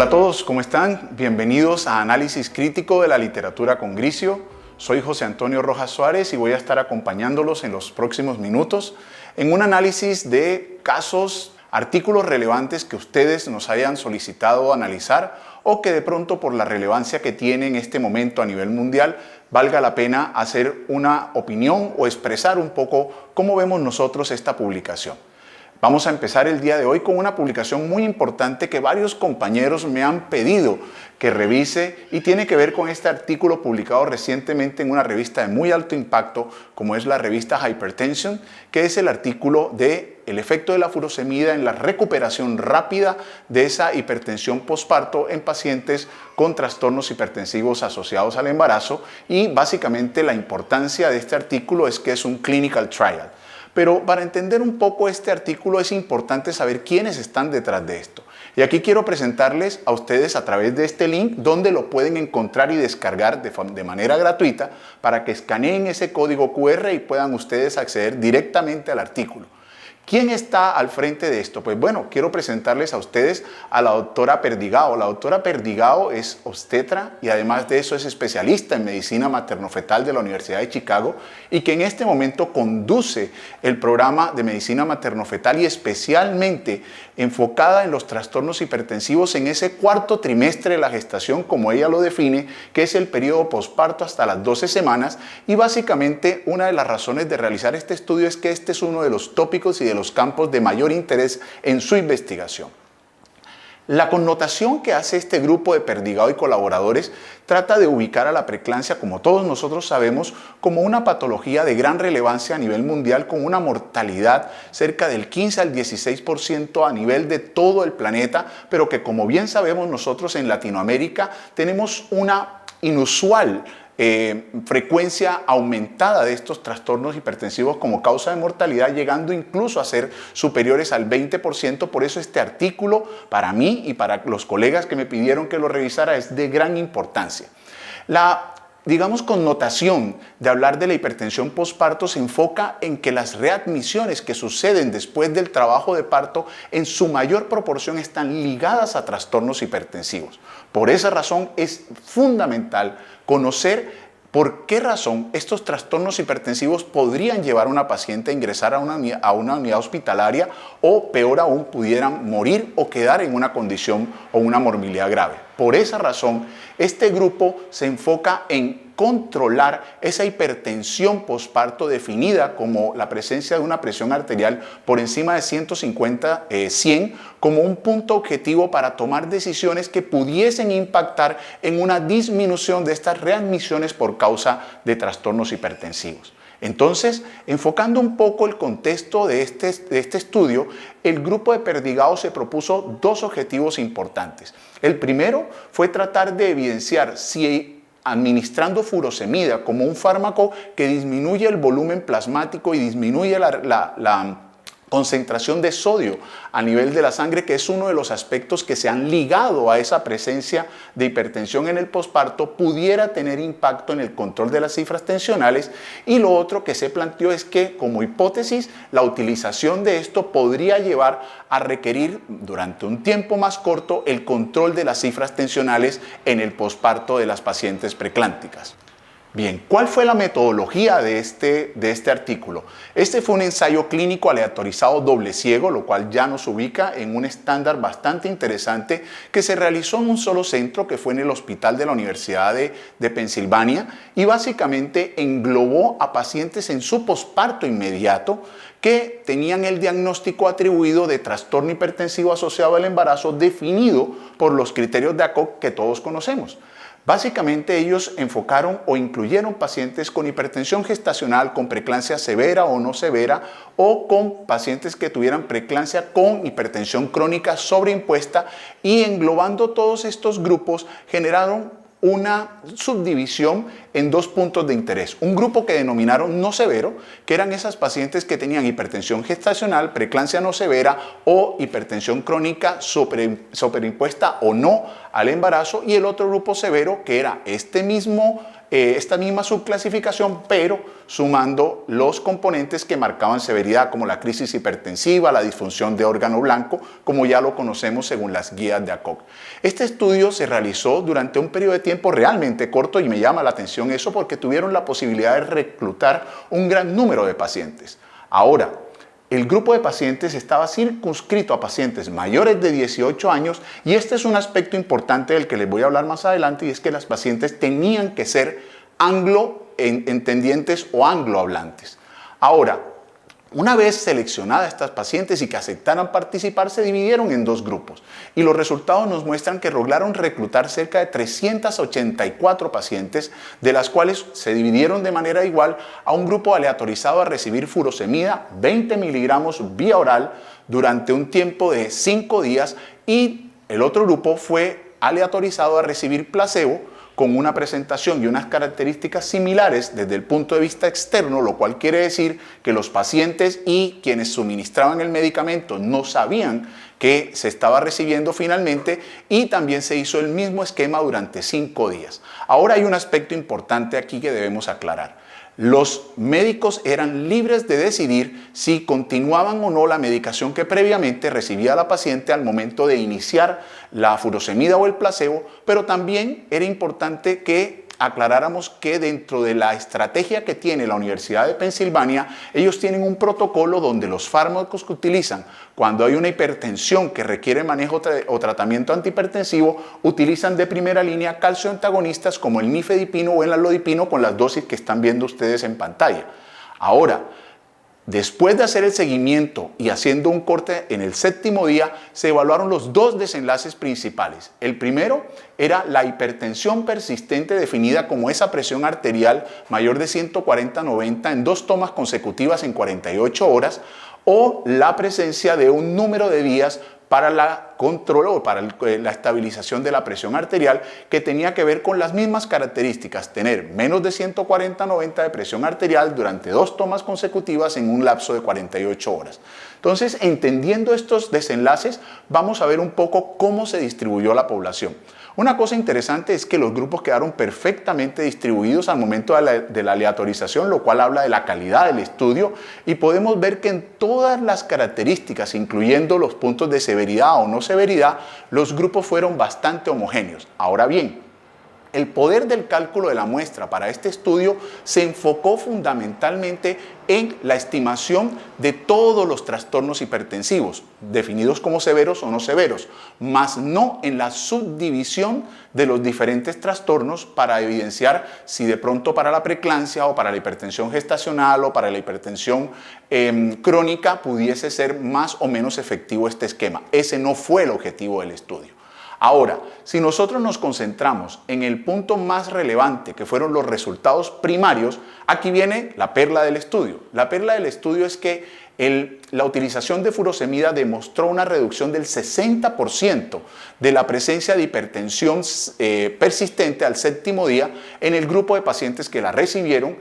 Hola a todos, ¿cómo están? Bienvenidos a Análisis Crítico de la Literatura con Gricio. Soy José Antonio Rojas Suárez y voy a estar acompañándolos en los próximos minutos en un análisis de casos, artículos relevantes que ustedes nos hayan solicitado analizar o que de pronto por la relevancia que tiene en este momento a nivel mundial valga la pena hacer una opinión o expresar un poco cómo vemos nosotros esta publicación. Vamos a empezar el día de hoy con una publicación muy importante que varios compañeros me han pedido que revise y tiene que ver con este artículo publicado recientemente en una revista de muy alto impacto como es la revista Hypertension, que es el artículo de el efecto de la furosemida en la recuperación rápida de esa hipertensión posparto en pacientes con trastornos hipertensivos asociados al embarazo, y básicamente la importancia de este artículo es que es un clinical trial. Pero para entender un poco este artículo es importante saber quiénes están detrás de esto. Y aquí quiero presentarles a ustedes a través de este link donde lo pueden encontrar y descargar de manera gratuita para que escaneen ese código QR y puedan ustedes acceder directamente al artículo. ¿Quién está al frente de esto? Pues bueno, quiero presentarles a ustedes a la doctora Perdigao. La doctora Perdigao es obstetra y además de eso es especialista en medicina materno-fetal de la Universidad de Chicago y que en este momento conduce el programa de medicina materno-fetal y especialmente enfocada en los trastornos hipertensivos en ese cuarto trimestre de la gestación, como ella lo define, que es el periodo posparto hasta las 12 semanas. Y básicamente una de las razones de realizar este estudio es que este es uno de los tópicos y de los campos de mayor interés en su investigación. La connotación que hace este grupo de Perdigao y colaboradores trata de ubicar a la preeclampsia, como todos nosotros sabemos, como una patología de gran relevancia a nivel mundial con una mortalidad cerca del 15 al 16% a nivel de todo el planeta, pero que como bien sabemos nosotros en Latinoamérica tenemos una inusual frecuencia aumentada de estos trastornos hipertensivos como causa de mortalidad, llegando incluso a ser superiores al 20%. Por eso este artículo para mí y para los colegas que me pidieron que lo revisara es de gran importancia. La connotación de hablar de la hipertensión posparto se enfoca en que las readmisiones que suceden después del trabajo de parto en su mayor proporción están ligadas a trastornos hipertensivos. Por esa razón es fundamental conocer por qué razón estos trastornos hipertensivos podrían llevar a una paciente a ingresar a una unidad hospitalaria o, peor aún, pudieran morir o quedar en una condición o una morbilidad grave. Por esa razón, este grupo se enfoca en controlar esa hipertensión posparto definida como la presencia de una presión arterial por encima de 150/100 como un punto objetivo para tomar decisiones que pudiesen impactar en una disminución de estas readmisiones por causa de trastornos hipertensivos. Entonces, enfocando un poco el contexto de este estudio, el grupo de Perdigao se propuso dos objetivos importantes. El primero fue tratar de evidenciar si administrando furosemida como un fármaco que disminuye el volumen plasmático y disminuye la concentración de sodio a nivel de la sangre, que es uno de los aspectos que se han ligado a esa presencia de hipertensión en el posparto, pudiera tener impacto en el control de las cifras tensionales. Y lo otro que se planteó es que, como hipótesis, la utilización de esto podría llevar a requerir durante un tiempo más corto el control de las cifras tensionales en el posparto de las pacientes preeclámpticas. Bien, ¿cuál fue la metodología de este artículo? Este fue un ensayo clínico aleatorizado doble ciego, lo cual ya nos ubica en un estándar bastante interesante que se realizó en un solo centro, que fue en el hospital de la Universidad de Pensilvania, y básicamente englobó a pacientes en su posparto inmediato que tenían el diagnóstico atribuido de trastorno hipertensivo asociado al embarazo definido por los criterios de ACOG que todos conocemos. Básicamente ellos enfocaron o incluyeron pacientes con hipertensión gestacional, con preeclampsia severa o no severa, o con pacientes que tuvieran preeclampsia con hipertensión crónica sobreimpuesta, y englobando todos estos grupos generaron una subdivisión en dos puntos de interés. Un grupo que denominaron no severo, que eran esas pacientes que tenían hipertensión gestacional, preeclampsia no severa o hipertensión crónica superimpuesta o no al embarazo, y el otro grupo severo, que era este mismo esta misma subclasificación, pero sumando los componentes que marcaban severidad, como la crisis hipertensiva, la disfunción de órgano blanco, como ya lo conocemos según las guías de ACOG. Este estudio se realizó durante un periodo de tiempo realmente corto y me llama la atención eso porque tuvieron la posibilidad de reclutar un gran número de pacientes. Ahora, el grupo de pacientes estaba circunscrito a pacientes mayores de 18 años y este es un aspecto importante del que les voy a hablar más adelante y es que las pacientes tenían que ser anglo-entendientes o anglohablantes. Ahora, una vez seleccionadas estas pacientes y que aceptaran participar, se dividieron en dos grupos y los resultados nos muestran que lograron reclutar cerca de 384 pacientes, de las cuales se dividieron de manera igual a un grupo aleatorizado a recibir furosemida 20 miligramos vía oral durante un tiempo de 5 días y el otro grupo fue aleatorizado a recibir placebo con una presentación y unas características similares desde el punto de vista externo, lo cual quiere decir que los pacientes y quienes suministraban el medicamento no sabían que se estaba recibiendo finalmente y también se hizo el mismo esquema durante 5 días. Ahora hay un aspecto importante aquí que debemos aclarar. Los médicos eran libres de decidir si continuaban o no la medicación que previamente recibía la paciente al momento de iniciar la furosemida o el placebo, pero también era importante que aclaráramos que dentro de la estrategia que tiene la Universidad de Pensilvania, ellos tienen un protocolo donde los fármacos que utilizan cuando hay una hipertensión que requiere manejo o tratamiento antihipertensivo, utilizan de primera línea calcioantagonistas como el nifedipino o el alodipino con las dosis que están viendo ustedes en pantalla. Ahora, después de hacer el seguimiento y haciendo un corte en el 7º día, se evaluaron los dos desenlaces principales. El primero era la hipertensión persistente definida como esa presión arterial mayor de 140/90 en 2 tomas consecutivas en 48 horas o la presencia de un número de días para la control o para la estabilización de la presión arterial que tenía que ver con las mismas características, tener menos de 140/90 de presión arterial durante 2 tomas consecutivas en un lapso de 48 horas. Entonces, entendiendo estos desenlaces, vamos a ver un poco cómo se distribuyó la población. Una cosa interesante es que los grupos quedaron perfectamente distribuidos al momento de la aleatorización, lo cual habla de la calidad del estudio y podemos ver que en todas las características, incluyendo los puntos de severidad o no severidad, los grupos fueron bastante homogéneos. Ahora bien, el poder del cálculo de la muestra para este estudio se enfocó fundamentalmente en la estimación de todos los trastornos hipertensivos, definidos como severos o no severos, más no en la subdivisión de los diferentes trastornos para evidenciar si de pronto para la preeclampsia o para la hipertensión gestacional o para la hipertensión crónica pudiese ser más o menos efectivo este esquema. Ese no fue el objetivo del estudio. Ahora, si nosotros nos concentramos en el punto más relevante, que fueron los resultados primarios, aquí viene la perla del estudio. La perla del estudio es que la utilización de furosemida demostró una reducción del 60% de la presencia de hipertensión persistente al 7º día en el grupo de pacientes que la recibieron,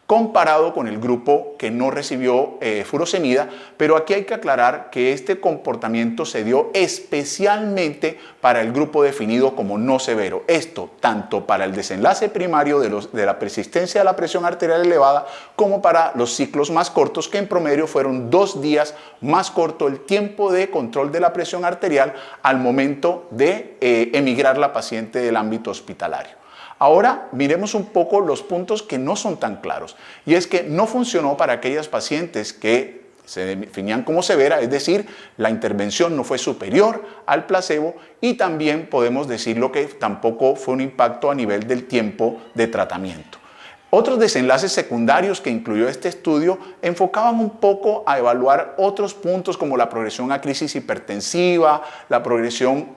comparado con el grupo que no recibió furosemida, pero aquí hay que aclarar que este comportamiento se dio especialmente para el grupo definido como no severo. Esto tanto para el desenlace primario de la persistencia de la presión arterial elevada como para los ciclos más cortos, que en promedio fueron 2 días más corto el tiempo de control de la presión arterial al momento de emigrar la paciente del ámbito hospitalario. Ahora miremos un poco los puntos que no son tan claros, y es que no funcionó para aquellas pacientes que se definían como severa, es decir, la intervención no fue superior al placebo y también podemos decirlo que tampoco fue un impacto a nivel del tiempo de tratamiento. Otros desenlaces secundarios que incluyó este estudio enfocaban un poco a evaluar otros puntos como la progresión a crisis hipertensiva, la progresión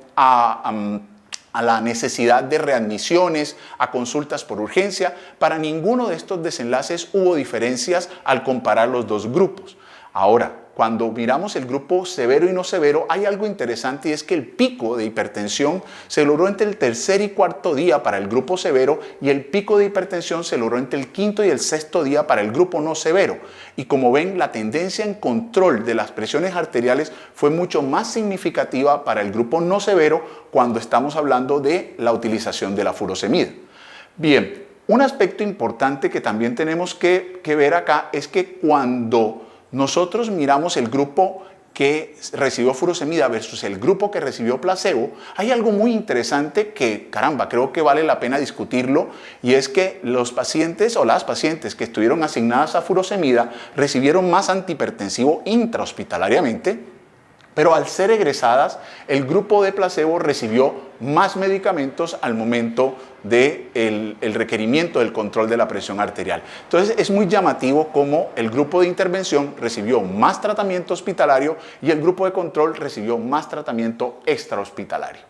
a la necesidad de readmisiones, a consultas por urgencia. Para ninguno de estos desenlaces hubo diferencias al comparar los dos grupos. Ahora, cuando miramos el grupo severo y no severo, hay algo interesante y es que el pico de hipertensión se logró entre el 3er y 4º día para el grupo severo y el pico de hipertensión se logró entre el 5º y el 6º día para el grupo no severo. Y como ven, la tendencia en control de las presiones arteriales fue mucho más significativa para el grupo no severo cuando estamos hablando de la utilización de la furosemida. Bien, Un aspecto importante que también tenemos que ver acá es que cuando nosotros miramos el grupo que recibió furosemida versus el grupo que recibió placebo, hay algo muy interesante que, caramba, creo que vale la pena discutirlo, y es que los pacientes o las pacientes que estuvieron asignadas a furosemida recibieron más antihipertensivo intrahospitalariamente, pero al ser egresadas, el grupo de placebo recibió más medicamentos al momento del requerimiento del control de la presión arterial. Entonces es muy llamativo cómo el grupo de intervención recibió más tratamiento hospitalario y el grupo de control recibió más tratamiento extrahospitalario.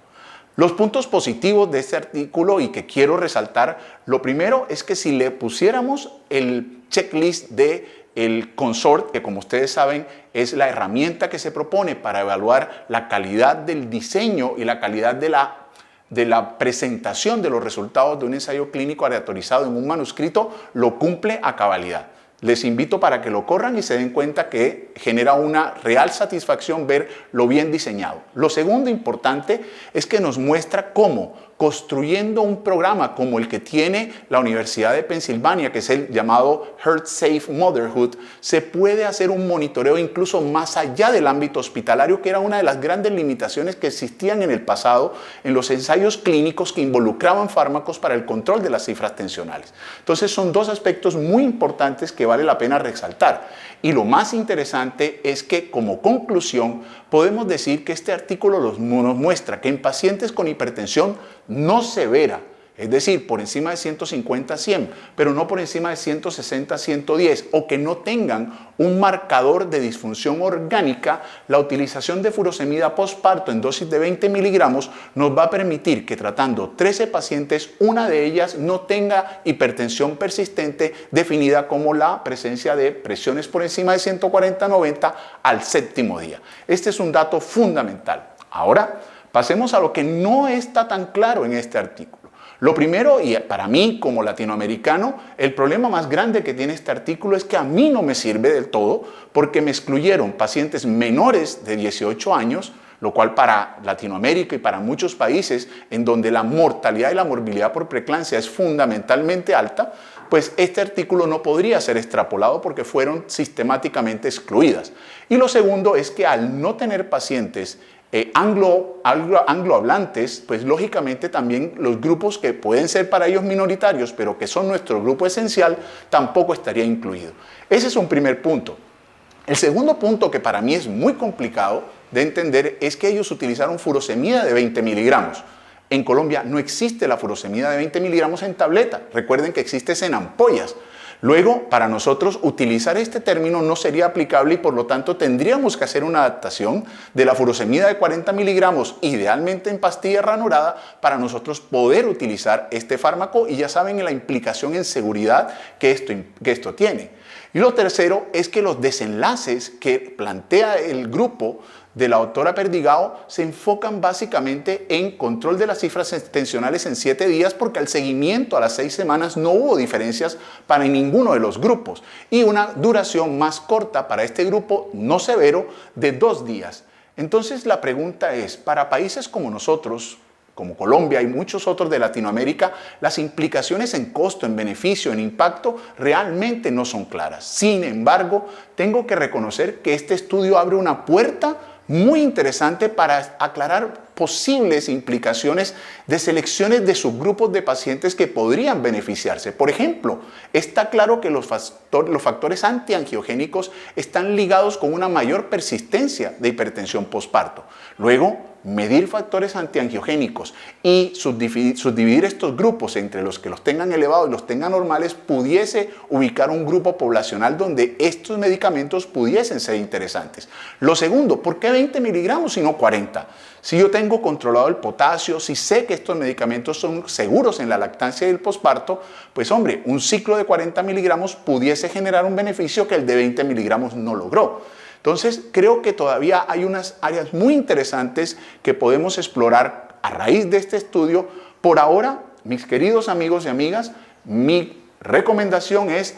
Los puntos positivos de este artículo y que quiero resaltar, lo primero es que si le pusiéramos el checklist de el CONSORT, que como ustedes saben es la herramienta que se propone para evaluar la calidad del diseño y la calidad de la presentación de los resultados de un ensayo clínico aleatorizado en un manuscrito, lo cumple a cabalidad. Les invito para que lo corran y se den cuenta que genera una real satisfacción ver lo bien diseñado. Lo segundo importante es que nos muestra cómo, construyendo un programa como el que tiene la Universidad de Pensilvania, que es el llamado Heart Safe Motherhood, se puede hacer un monitoreo incluso más allá del ámbito hospitalario, que era una de las grandes limitaciones que existían en el pasado en los ensayos clínicos que involucraban fármacos para el control de las cifras tensionales. Entonces son dos aspectos muy importantes que vale la pena resaltar. Y lo más interesante es que como conclusión podemos decir que este artículo nos muestra que en pacientes con hipertensión no severa, es decir, por encima de 150-100, pero no por encima de 160-110, o que no tengan un marcador de disfunción orgánica, la utilización de furosemida postparto en dosis de 20 miligramos nos va a permitir que tratando 13 pacientes, una de ellas no tenga hipertensión persistente definida como la presencia de presiones por encima de 140-90 al séptimo día. Este es un dato fundamental. Ahora, pasemos a lo que no está tan claro en este artículo. Lo primero, y para mí como latinoamericano, el problema más grande que tiene este artículo es que a mí no me sirve del todo porque me excluyeron pacientes menores de 18 años, lo cual para Latinoamérica y para muchos países en donde la mortalidad y la morbilidad por preeclampsia es fundamentalmente alta, pues este artículo no podría ser extrapolado porque fueron sistemáticamente excluidas. Y lo segundo es que al no tener pacientes anglohablantes, pues lógicamente también los grupos que pueden ser para ellos minoritarios, pero que son nuestro grupo esencial, tampoco estaría incluido. Ese es un primer punto. El segundo punto, que para mí es muy complicado de entender, es que ellos utilizaron furosemida de 20 miligramos. En Colombia no existe la furosemida de 20 miligramos en tableta. Recuerden que existe en ampollas. Luego, para nosotros utilizar este término no sería aplicable y por lo tanto tendríamos que hacer una adaptación de la furosemida de 40 miligramos, idealmente en pastilla ranurada, para nosotros poder utilizar este fármaco, y ya saben la implicación en seguridad que esto tiene. Y lo tercero es que los desenlaces que plantea el grupo de la doctora Perdigao se enfocan básicamente en control de las cifras tensionales en 7 días, porque al seguimiento a las 6 semanas no hubo diferencias para ninguno de los grupos, y una duración más corta para este grupo no severo de 2 días. Entonces la pregunta es, para países como nosotros, como Colombia y muchos otros de Latinoamérica, las implicaciones en costo, en beneficio, en impacto realmente no son claras. Sin embargo, tengo que reconocer que este estudio abre una puerta muy interesante para aclarar posibles implicaciones de selecciones de subgrupos de pacientes que podrían beneficiarse. Por ejemplo, está claro que los factores antiangiogénicos están ligados con una mayor persistencia de hipertensión postparto. Luego, medir factores antiangiogénicos y subdividir estos grupos entre los que los tengan elevados y los tengan normales pudiese ubicar un grupo poblacional donde estos medicamentos pudiesen ser interesantes. Lo segundo, ¿por qué 20 miligramos y no 40? Si yo tengo controlado el potasio, si sé que estos medicamentos son seguros en la lactancia y el posparto, pues hombre, un ciclo de 40 miligramos pudiese generar un beneficio que el de 20 miligramos no logró. Entonces, creo que todavía hay unas áreas muy interesantes que podemos explorar a raíz de este estudio. Por ahora, mis queridos amigos y amigas, mi recomendación es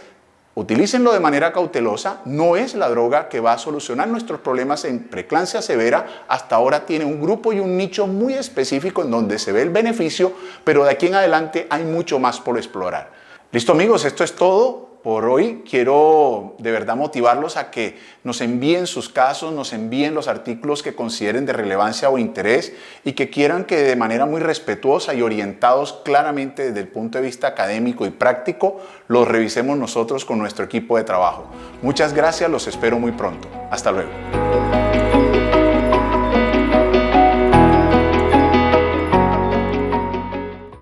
utilícenlo de manera cautelosa. No es la droga que va a solucionar nuestros problemas en preeclampsia severa. Hasta ahora tiene un grupo y un nicho muy específico en donde se ve el beneficio, pero de aquí en adelante hay mucho más por explorar. Listo amigos, esto es todo por hoy. Quiero de verdad motivarlos a que nos envíen sus casos, nos envíen los artículos que consideren de relevancia o interés y que quieran que de manera muy respetuosa y orientados claramente desde el punto de vista académico y práctico, los revisemos nosotros con nuestro equipo de trabajo. Muchas gracias, los espero muy pronto. Hasta luego.